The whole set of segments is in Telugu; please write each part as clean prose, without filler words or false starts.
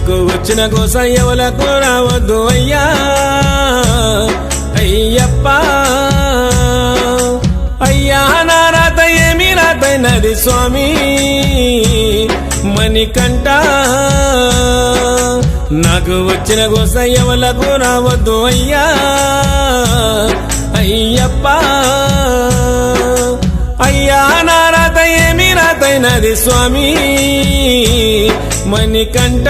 నాకు వచ్చిన గోస ఎవలకు రావద్దు అయ్యా అయ్యప్ప అయ్యా నా రాత ఏమి రాతైనది స్వామి మణికంఠ నాకు వచ్చిన గోస ఎవలకు రావద్దు అయ్యా అయ్యప్ప అయ్యా నా రాత ఏమి రాతైనది స్వామి మణికంఠ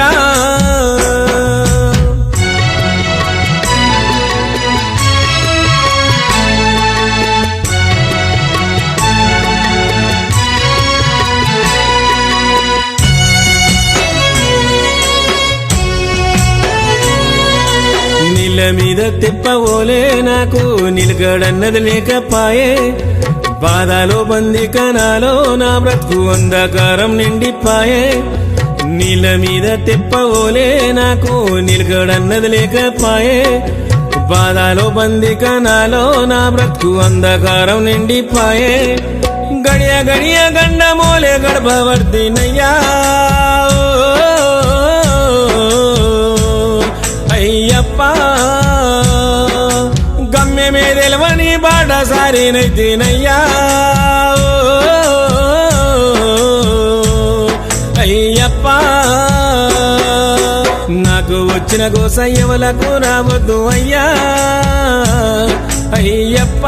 నీళ్ళ మీద తిప్పవోలే నాకు నిలకడన్నది లేకపాయే బాధలో బందికనాలో నా బ్రతుకు అంధకారం నిండిపాయే నీళ్ళ మీద తిప్పవోలే నాకు నిలకడన్నది లేకపాయే బాధలో బందికనాలో నా బ్రతుకు అంధకారం నిండిపాయే గడియ గడియ గండమోలే గర్భవర్తినయ్యా అయ్యప్ప గమ్యమే తెలవని బాట సారినైతేనయ్యా అయ్యప్ప నాకు వచ్చిన గోస ఎవలకు రావద్దు అయ్యా అయ్యప్ప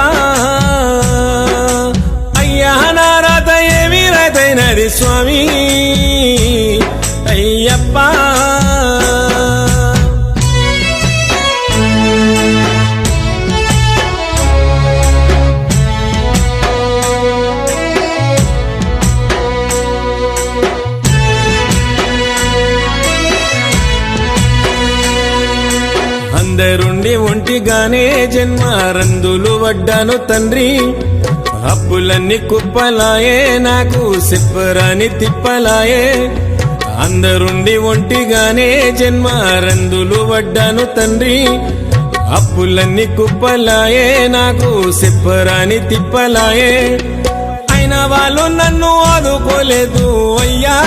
అయ్యా నా రాత ఏమి రాతైనది స్వామి అయ్యప్ప అందరుండి ఒంటిగానే జన్మ రందులు వడ్డాను తండ్రి అప్పులన్నీ కుప్పలాయే నాకు చెప్పరాని తిప్పలాయే అందరుండి ఒంటిగానే జన్మ రందులు వడ్డాను తండ్రి అప్పులన్నీ కుప్పలాయే నాకు చెప్పరాని తిప్పలాయే అయినా వాళ్ళు నన్ను ఆదుకోలేదు అయ్యా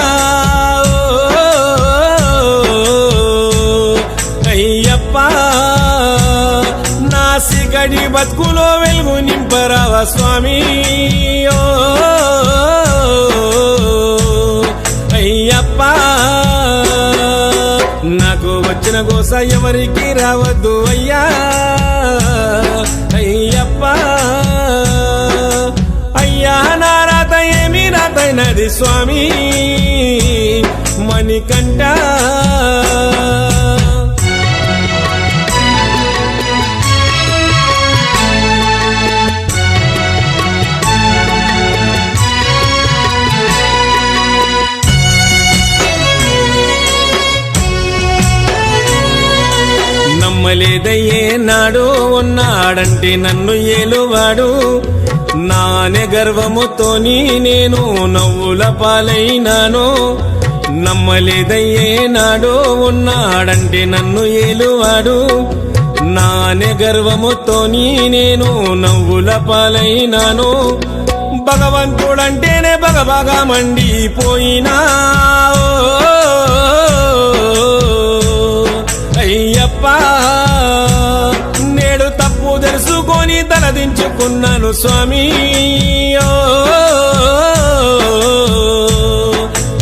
అయ్యప్ప నా సిగడి బతుకులో వెలుగు నింపరావా స్వామి అయ్యప్ప నాకు వచ్చిన గోస ఎవరికి రావద్దు అయ్యా అయ్యప్ప అయ్యా నా రాత ఏమి రాతైనది స్వామి మణికంఠ నమ్మలేదయ్యే నాడు ఉన్నాడంటే నన్ను ఏలువాడు నానే గర్వముతోని నేను నవ్వుల పాలైనాను నమ్మలేదయ్యే నాడు ఉన్నాడంటే నన్ను ఏలువాడు నానే గర్వముతోని నేను నవ్వుల పాలైనాను భగవంతుడంటేనే బగబగా మండిపోయినా అయ్యప్ప నేడు తప్పు తెలుసుకొని తలదించుకున్నాను స్వామి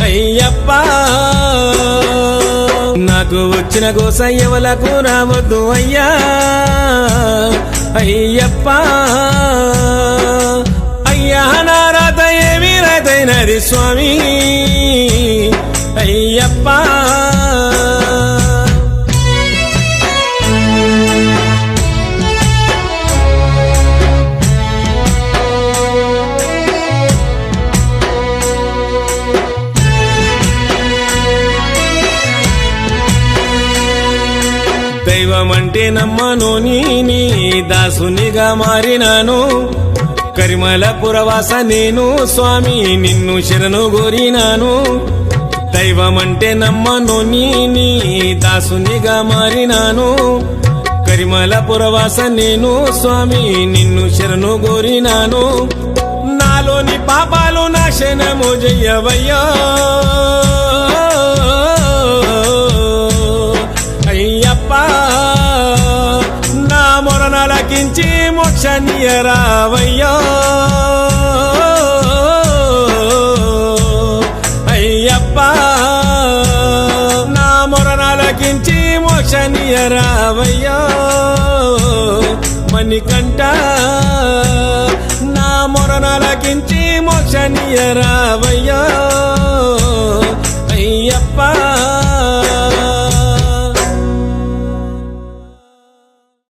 అయ్యప్ప నాకు వచ్చిన గోస ఎవలకు రావద్దు అయ్యా అయ్యప్ప అయ్యా నా రాత ఏమి రాతైనది స్వామి అయ్యప్ప దైవమంటే నమ్మను నీ దాసునిగా మారినాను కరిమల పురవాస నేను స్వామి నిన్ను శరణు గోరినాను దైవమంటే నమ్మను నీ దాసునిగా మారినాను కరిమల పురవాస నేను స్వామి నిన్ను శరణు గోరినాను నాలోని పాపాలు నాశనము జయ్యవయ్యా మోక్షనియరావయ్యో అయ్యప్ప నా మొరనాలకించి మోక్షనియరావయ్యో మణికంఠ నా మొరనాలకించి మోక్షనియరావయ్యో అయ్యప్ప